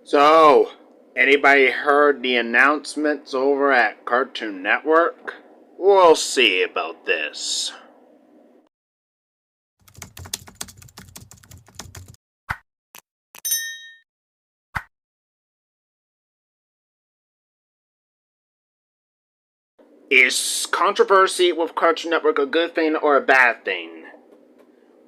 So, anybody heard the announcements over at Cartoon Network? We'll see about this. Is controversy with Cartoon Network a good thing or a bad thing?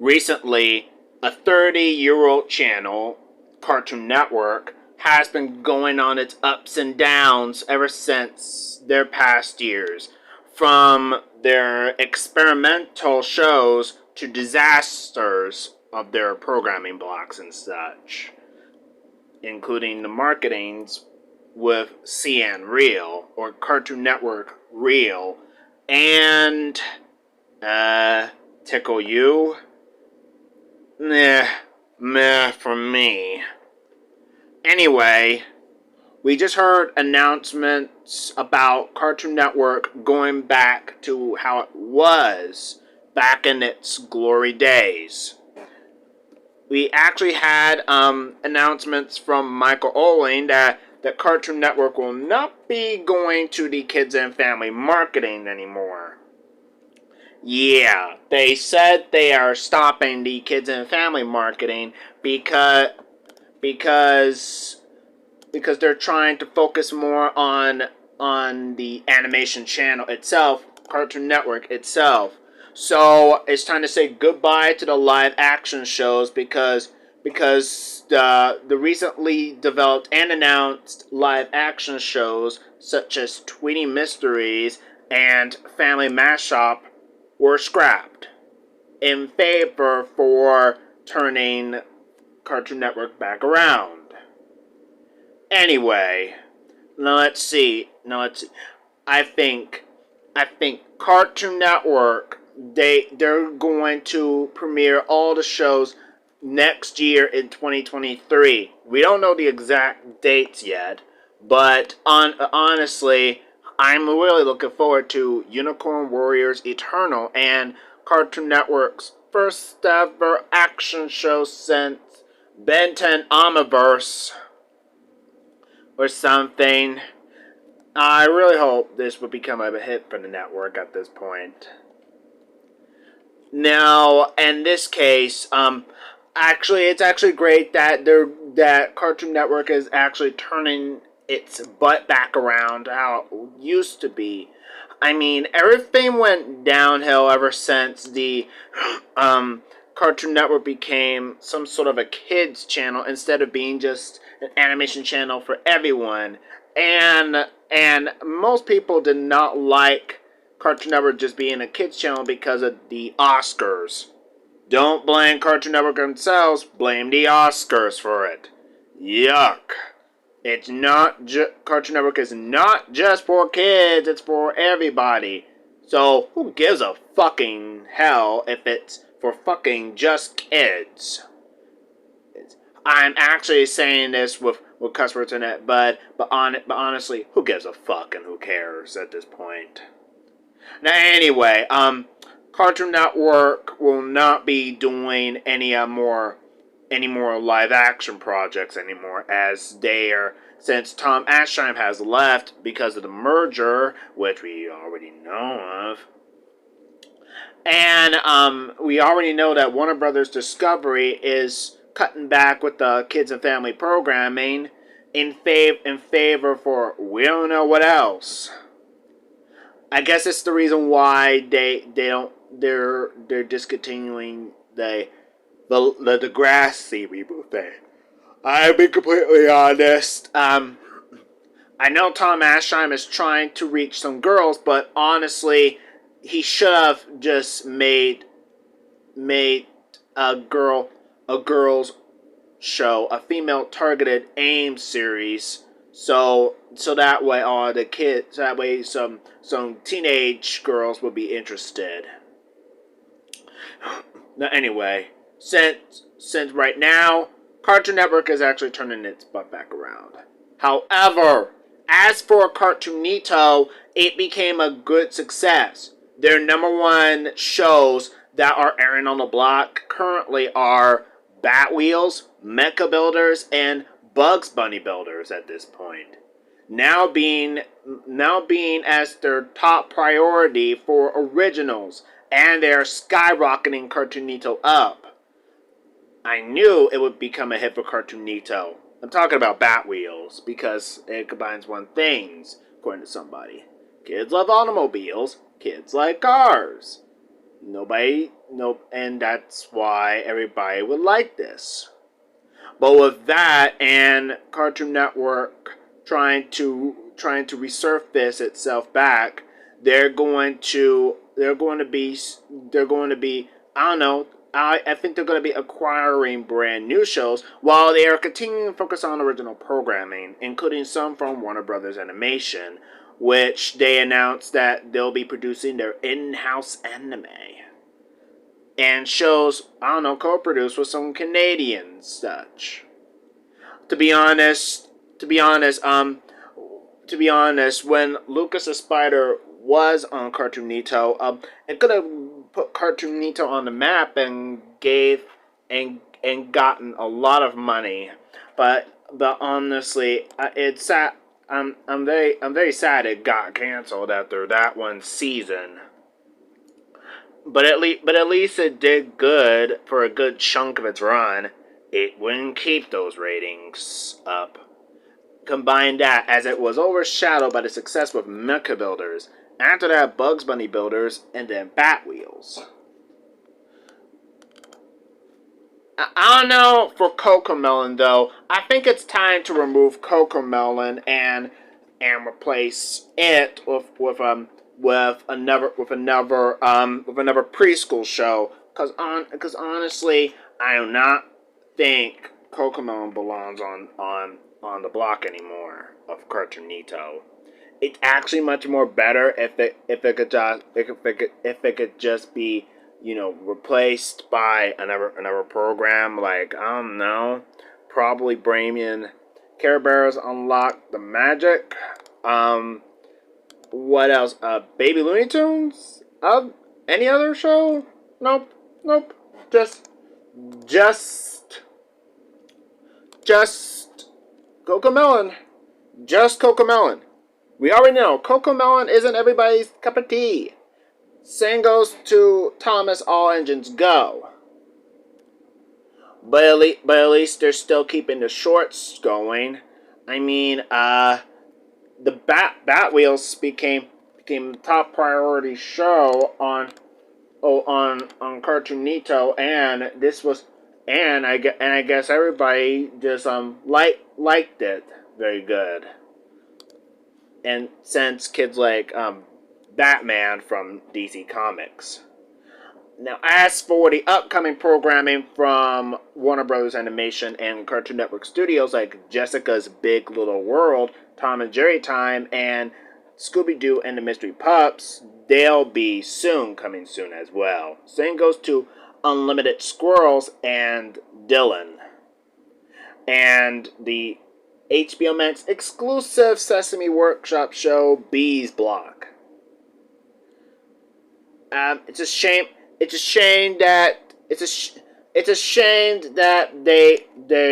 Recently, a 30-year-old channel, Cartoon Network, has been going on its ups and downs ever since their past years. From their experimental shows to disasters of their programming blocks and such, including the marketings with CN Real or Cartoon Network Real and Tickle You. Meh for me. Anyway, we just heard announcements about Cartoon Network going back to how it was back in its glory days. We actually had announcements from Michael Oling that Cartoon Network will not be going to the kids and family marketing anymore. Yeah, they said they are stopping the kids and family marketing because they're trying to focus more on the animation channel itself, Cartoon Network itself. So it's time to say goodbye to the live action shows because the recently developed and announced live action shows such as Tweety Mysteries and Family Mashup were scrapped in favor for turning Cartoon Network back around. Anyway, let's see. I think Cartoon Network they're going to premiere all the shows next year in 2023. We don't know the exact dates yet, but honestly, I'm really looking forward to Unicorn Warriors Eternal and Cartoon Network's first ever action show since Ben 10 Omniverse or something. I really hope this will become a hit for the network at this point. Now, in this case, it's actually great that that Cartoon Network is actually turning its butt back around to how it used to be. I mean, everything went downhill ever since the Cartoon Network became some sort of a kids channel instead of being just an animation channel for everyone. And most people did not like Cartoon Network just being a kids channel because of the Oscars. Don't blame Cartoon Network themselves, blame the Oscars for it. Yuck. It's not Cartoon Network is not just for kids, it's for everybody. So, who gives a fucking hell if it's for fucking just kids? I'm actually saying this with cuss words in it, but honestly, who gives a fuck and who cares at this point? Now, anyway, Cartoon Network will not be doing any more live action projects anymore, as since Tom Aschheim has left because of the merger, which we already know of. And we already know that Warner Brothers Discovery is cutting back with the kids and family programming in favor for we don't know what else. I guess it's the reason why they're discontinuing the Degrassi reboot thing. I'll be completely honest. I know Tom Aschheim is trying to reach some girls, but honestly, he should have just made a girls show, a female targeted AIM series, so that way all the kids, that way some teenage girls would be interested. Now, anyway, since right now Cartoon Network is actually turning its butt back around. However, as for Cartoonito, it became a good success. Their number one shows that are airing on the block currently are Bat Wheels, Mecha Builders, and Bugs Bunny builders at this point, now being as their top priority for originals, and they're skyrocketing Cartoonito up. I knew it would become a hit for Cartoonito. I'm talking about Batwheels because it combines one things, according to somebody. Kids love automobiles, kids like cars. And that's why everybody would like this. But with that and Cartoon Network trying to resurface itself back, they're going to be I don't know. I think they're going to be acquiring brand new shows while they are continuing to focus on original programming, including some from Warner Brothers Animation, which they announced that they'll be producing their in-house anime. And shows, I don't know, co-produced with some Canadian such. To be honest, when Lucas the Spider was on Cartoonito, it could have put Cartoonito on the map and gotten a lot of money. But honestly, it's sad. I'm very sad it got canceled after that one season. But at least it did good for a good chunk of its run. It wouldn't keep those ratings up. Combine that as it was overshadowed by the success with Mecha Builders. After that, Bugs Bunny Builders, and then Batwheels. I don't know for Cocomelon though. I think it's time to remove Cocomelon and replace it with another preschool show. Because honestly, I do not think Cocomelon belongs on the block anymore of Cartoonito. It's actually much more better if it could just be, replaced by another program like, I don't know, probably Brainian Care Bears Unlock the Magic. What else? Baby Looney Tunes? Any other show? Nope. Just Cocomelon. Just Cocomelon. We already know Cocomelon isn't everybody's cup of tea. Same goes to Thomas All Engines Go. But at least they're still keeping the shorts going. I mean, the Batwheels became top priority show on Cartoonito, and I guess everybody just liked it very good. And since kids like Batman from DC Comics. Now, as for the upcoming programming from Warner Brothers Animation and Cartoon Network Studios, like Jessica's Big Little World, Tom and Jerry Time, and Scooby-Doo and the Mystery Pups, they'll be coming soon as well. Same goes to Unlimited Squirrels and Dylan. And the HBO Max exclusive Sesame Workshop show, Bees Block. It's a shame that they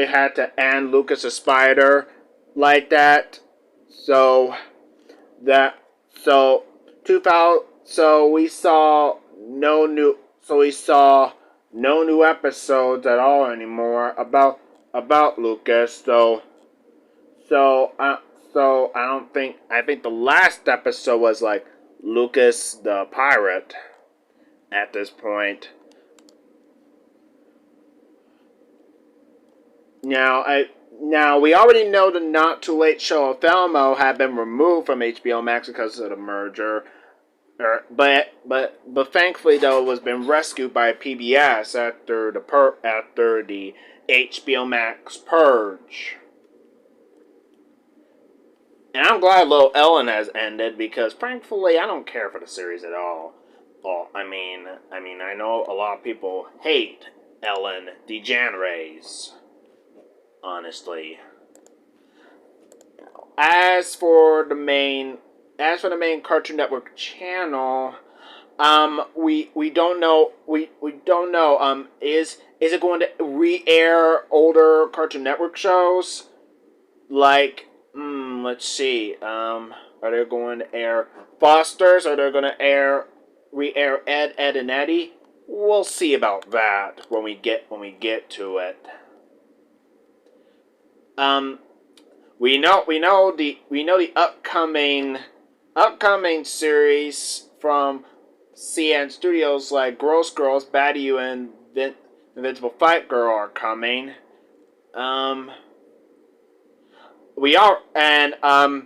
had to end Lucas the Spider like that. So we saw no new episodes at all anymore about Lucas. I think the last episode was like Lucas the Pirate at this point. Now we already know the Not Too Late Show of Thelmo had been removed from HBO Max because of the merger. But thankfully though it was been rescued by PBS after the HBO Max purge. And I'm glad Little Ellen has ended because frankly I don't care for the series at all. Well, I mean I know a lot of people hate Ellen DeGeneres. Honestly. As for the main Cartoon Network channel, we don't know. Is it going to re-air older Cartoon Network shows? Like, let's see. Are they going to air Foster's? Are they going to re-air Ed, and Eddie? We'll see about that when we get to it. Um, we know the upcoming series from CN Studios like Gross Girls, Bad You, and Invincible Fight Girl are coming. Um, we are, and I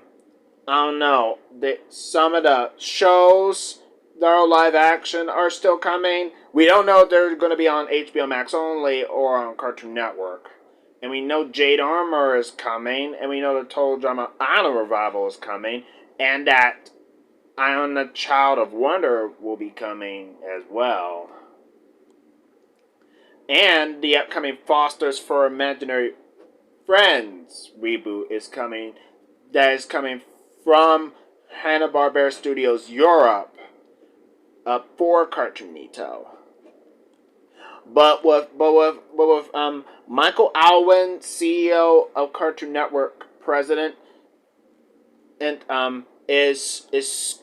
don't know. Some of the shows that are live action are still coming. We don't know if they're going to be on HBO Max only or on Cartoon Network. And we know Jade Armor is coming, and we know the Total Drama Island revival is coming, and that Ion the Child of Wonder will be coming as well. And the upcoming Foster's for Imaginary Friends reboot is coming. That is coming from Hanna-Barbera Studios Europe for Cartoonito. But with Michael Alwyn, CEO of Cartoon Network, president, and is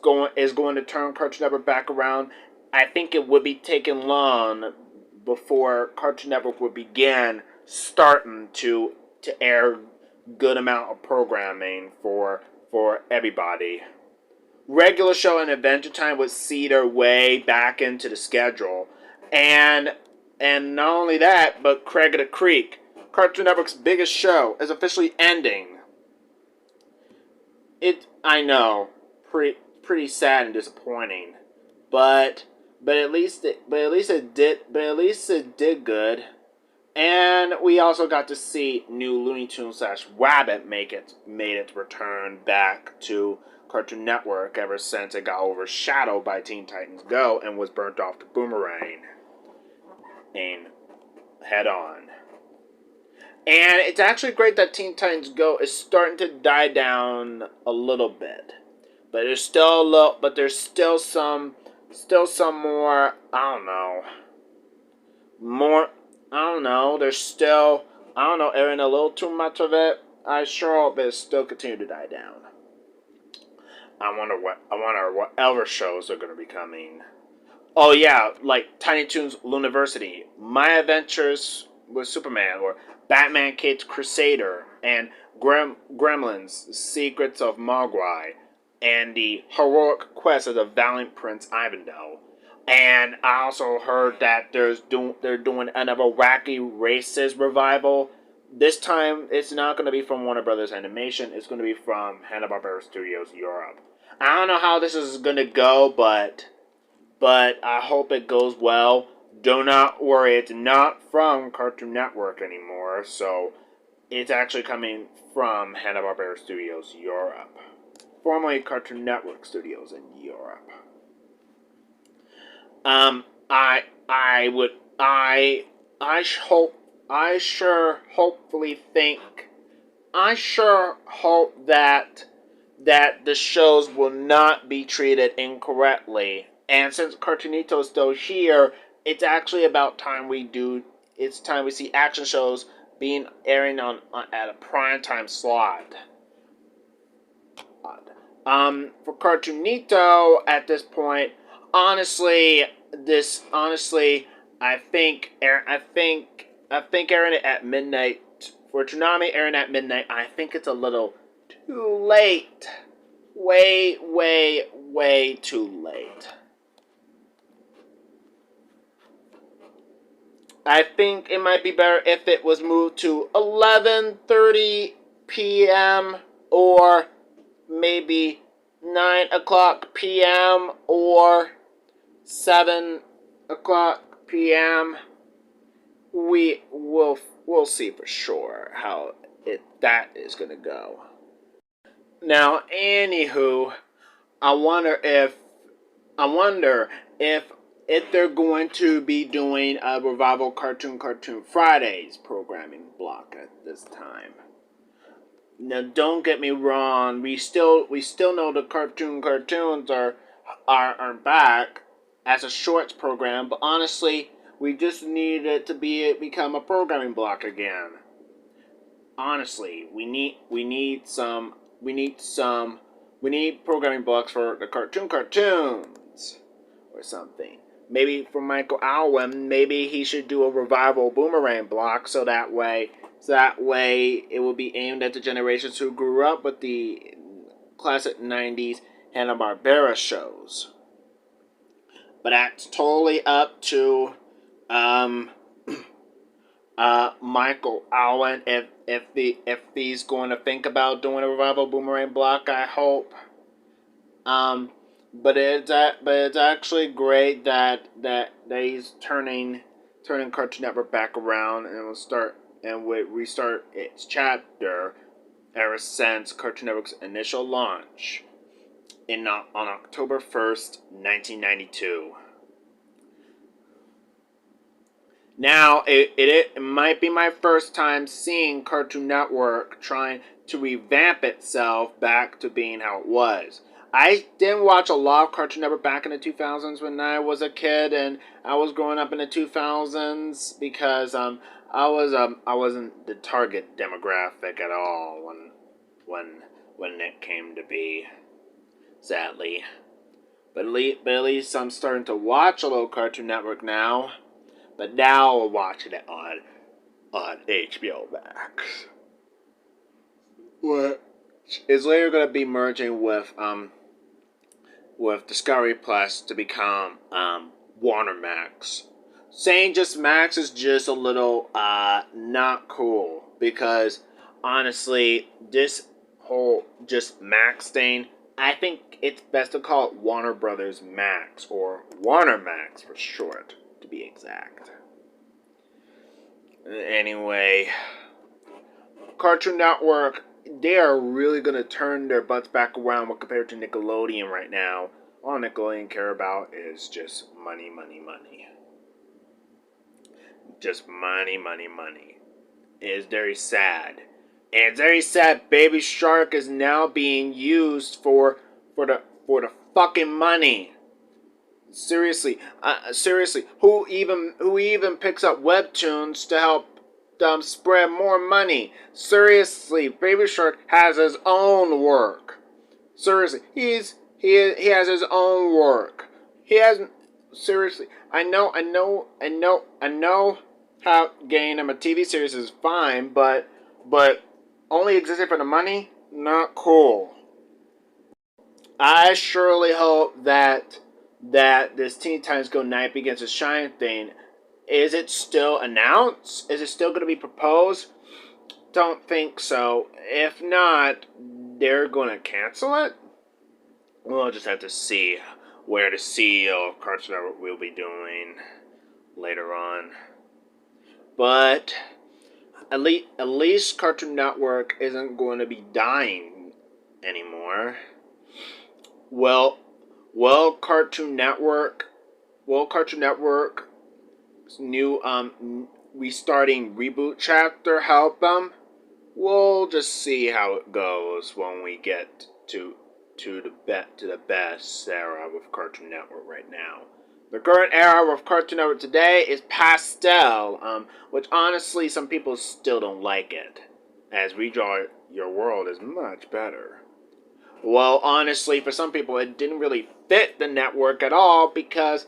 going to turn Cartoon Network back around. I think it would be taking long before Cartoon Network would begin starting to air good amount of programming for everybody. Regular show and Adventure Time would see their way back into the schedule, and not only that, but Craig of the Creek, Cartoon Network's biggest show, is officially ending. I know, pretty sad and disappointing, but at least it did good. And we also got to see new Looney Tunes / Rabbit made its return back to Cartoon Network ever since it got overshadowed by Teen Titans Go and was burnt off to Boomerang and head on. And it's actually great that Teen Titans Go is starting to die down a little bit, but there's still some more. I don't know. More. I don't know. There's still. I don't know. Airing a little too much of it. I sure hope it still continue to die down. I wonder what other shows are going to be coming. Oh yeah, like Tiny Toons Looniversity, My Adventures with Superman, or Batman Kids Crusader, and Gremlins Secrets of Mogwai, and the Heroic Quest of the Valiant Prince Ivandel. And I also heard that they're doing another Wacky Races revival. This time, it's not going to be from Warner Brothers Animation. It's going to be from Hanna-Barbera Studios Europe. I don't know how this is going to go, but I hope it goes well. Do not worry, it's not from Cartoon Network anymore, so it's actually coming from Hanna-Barbera Studios Europe, formerly Cartoon Network Studios in Europe. I would, I hope, I sure hopefully think, I sure hope that the shows will not be treated incorrectly. And since Cartoonito is still here, it's actually about time it's time we see action shows being airing on at a prime time slot. For Cartoonito at this point, honestly, I think airing it at midnight for Toonami airing at midnight. I think it's a little too late. Way too late. I think it might be better if it was moved to 11:30 p.m. or maybe 9 o'clock p.m. or 7 o'clock p.m. We'll see for sure how that is going to go. Now, anywho, I wonder if they're going to be doing a revival Cartoon Fridays programming block at this time. Now, don't get me wrong. We still know the cartoons are back as a shorts program, but honestly, we just need it to become a programming block again. honestly, we need programming blocks for the cartoons or something. Maybe for Michael Alwyn, maybe he should do a revival Boomerang block so that way it will be aimed at the generations who grew up with the classic 90s Hanna-Barbera shows. But that's totally up to um, Michael Allen if he's going to think about doing a revival Boomerang block. I hope. But it's actually great that he's turning Cartoon Network back around and will restart its chapter ever since Cartoon Network's initial launch on October 1st, 1992. Now, it might be my first time seeing Cartoon Network trying to revamp itself back to being how it was. I didn't watch a lot of Cartoon Network back in the 2000s when I was a kid and I was growing up in the 2000s because I wasn't the target demographic at all when it came to be, sadly. But at least I'm starting to watch a little Cartoon Network now. But now we're watching it on HBO Max, which is later going to be merging with Discovery Plus to become Warner Max. Saying just Max is just a little not cool because honestly, this whole just Max thing, I think it's best to call it Warner Brothers Max or Warner Max for short, to be exact. Anyway, Cartoon Network, they are really going to turn their butts back around when compared to Nickelodeon right now. All Nickelodeon care about is just money, money, money. Just money, money, money. It is very sad. And it's very sad Baby Shark is now being used for the fucking money. Seriously, who even picks up webtoons to help them spread more money? Seriously, Baby Shark has his own work. Seriously, he has his own work. He has seriously. I know how getting him a TV series is fine, but only existing for the money, not cool. I surely hope that this Teen Titans Go Night Begins to Shine thing, is it still announced? Is it still going to be proposed? Don't think so. If not, they're going to cancel it? We'll just have to see where the CEO of Cartoon Network will be doing later on. But at least Cartoon Network isn't going to be dying anymore. Will Cartoon Network's new restarting reboot chapter help them? We'll just see how it goes when we get to the best era with Cartoon Network right now. The current era of Cartoon Network today is pastel, which honestly some people still don't like it, as Redraw Your World is much better. Well, honestly, for some people, it didn't really fit the network at all because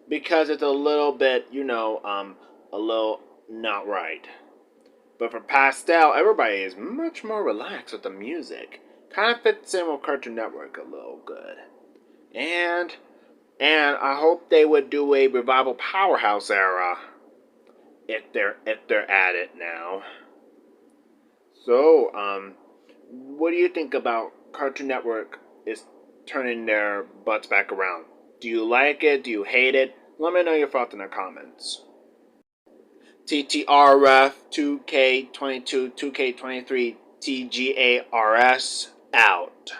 it's a little bit, a little not right. But for Pastel, everybody is much more relaxed with the music. Kind of fits in with Cartoon Network a little good. And I hope they would do a revival Powerhouse era if they're at it now. So, what do you think about Cartoon Network is turning their butts back around? Do you like it? Do you hate it? Let me know your thoughts in the comments. TTRF 2K22 2K23 TGARS out.